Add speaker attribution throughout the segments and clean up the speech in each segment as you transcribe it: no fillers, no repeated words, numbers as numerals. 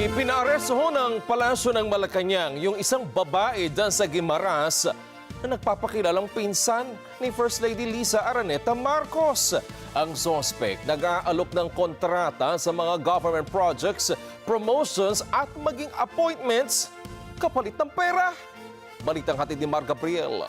Speaker 1: Ipinaaresto ng Palasyo ng Malacanang yung isang babae dyan sa Guimaras na nagpapakilalang pinsan ni First Lady Liza Araneta Marcos. Ang suspect nag-aalok ng kontrata sa mga government projects, promotions at maging appointments kapalit ng pera. Balitang hatid ni Mar Gabriel.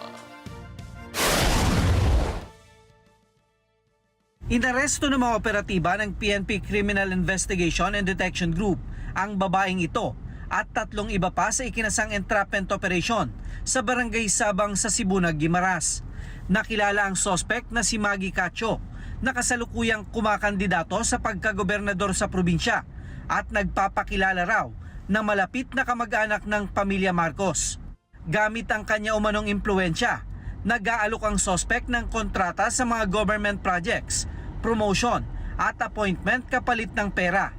Speaker 2: Inaresto ng mga operatiba ng PNP Criminal Investigation and Detection Group ang babaeng ito at 3 iba pa sa ikinasang entrapment operation sa Barangay Sabang sa Sibunag, Guimaras. Nakilala ang suspect na si Maggie Cacho na kasalukuyang kumakandidato sa pagkagobernador sa probinsya at nagpapakilala raw na malapit na kamag-anak ng pamilya Marcos. Gamit ang kanya umanong impluensya, nag-aalok ang suspect ng kontrata sa mga government projects, promotion at appointment kapalit ng pera.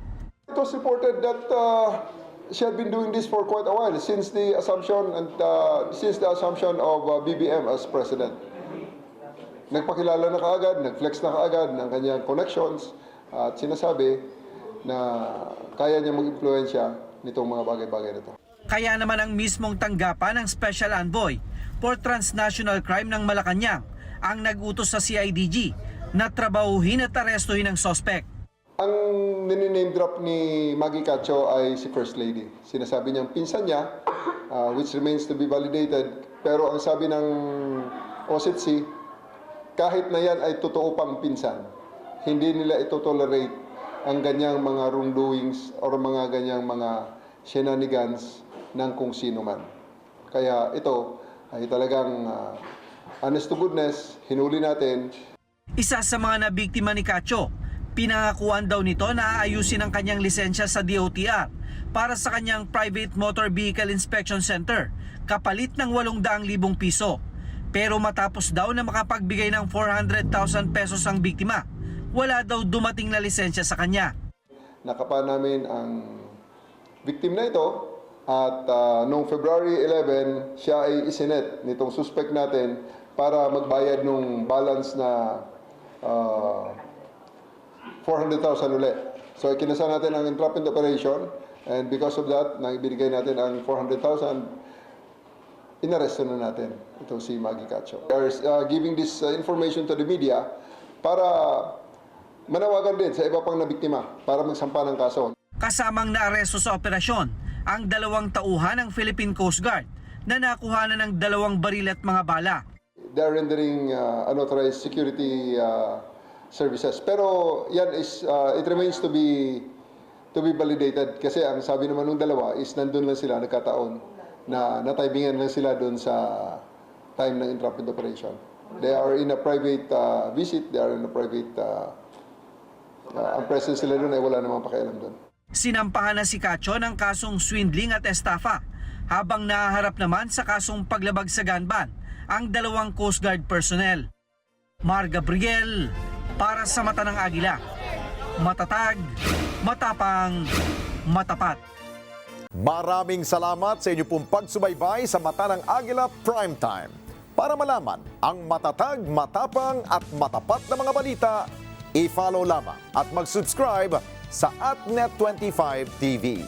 Speaker 3: It was reported that she had been doing this for quite a while since the assumption of BBM as president. Nagpakilala na kaagad, nag-flex na kaagad ng kanyang connections at sinasabi na kaya niya mag-impluensya nitong mga bagay-bagay na ito.
Speaker 2: Kaya naman ang mismong tanggapan ng Special Envoy for Transnational Crime ng Malacanang ang nag-utos sa CIDG na trabahuhin at arestuhin ang suspect.
Speaker 3: Ang name drop ni Maggie Cacho ay si First Lady. Sinasabi niyang pinsan niya, which remains to be validated. Pero ang sabi ng OSITC, kahit na yan ay totoo pang pinsan, hindi nila ito tolerate ang ganyang mga wrongdoings or mga ganyang mga shenanigans ng kung sino man. Kaya ito ay talagang honest to goodness, hinuli natin.
Speaker 2: Isa sa mga nabiktima ni Cacho, pinangakuan daw nito na aayusin ang kanyang lisensya sa DOTR para sa kanyang Private Motor Vehicle Inspection Center, kapalit ng 800,000 piso. Pero matapos daw na makapagbigay ng 400,000 pesos ang biktima, wala daw dumating na lisensya sa kanya.
Speaker 3: Nakapa namin ang victim na ito at noong February 11, siya ay isinet nitong suspect natin para magbayad ng balance na 400,000 ulit. So ikinasa natin ang entrapment operation and because of that, nang ibinigay natin ang 400,000, inaresto na natin itong si Maggie Cacho. We are giving this information to the media para manawagan din sa iba pang nabiktima para magsampa ng kaso.
Speaker 2: Kasamang naaresto sa operasyon ang 2 tauhan ng Philippine Coast Guard na nakuhanan ng 2 baril at mga bala.
Speaker 3: They are rendering unauthorized security services. Pero yan is it remains to be validated kasi ang sabi naman ng dalawa is nandun lang sila nagkataon na nataybingan lang sila doon sa time ng entrapment operation. They are in a private visit, they are in a private ang presence sila doon ay wala namang pakialam doon.
Speaker 2: Sinampahan na si Cacho ng kasong swindling at estafa, habang nahaharap naman sa kasong paglabag sa gunban ang 2 Coast Guard personnel. Mar Gabriel, para sa Mata ng Agila. Matatag, matapang, matapat.
Speaker 4: Maraming salamat sa inyo pong pagsubaybay sa Mata ng Agila Primetime. Para malaman ang matatag, matapang at matapat na mga balita, i-follow lamang at mag-subscribe sa @Net25 TV.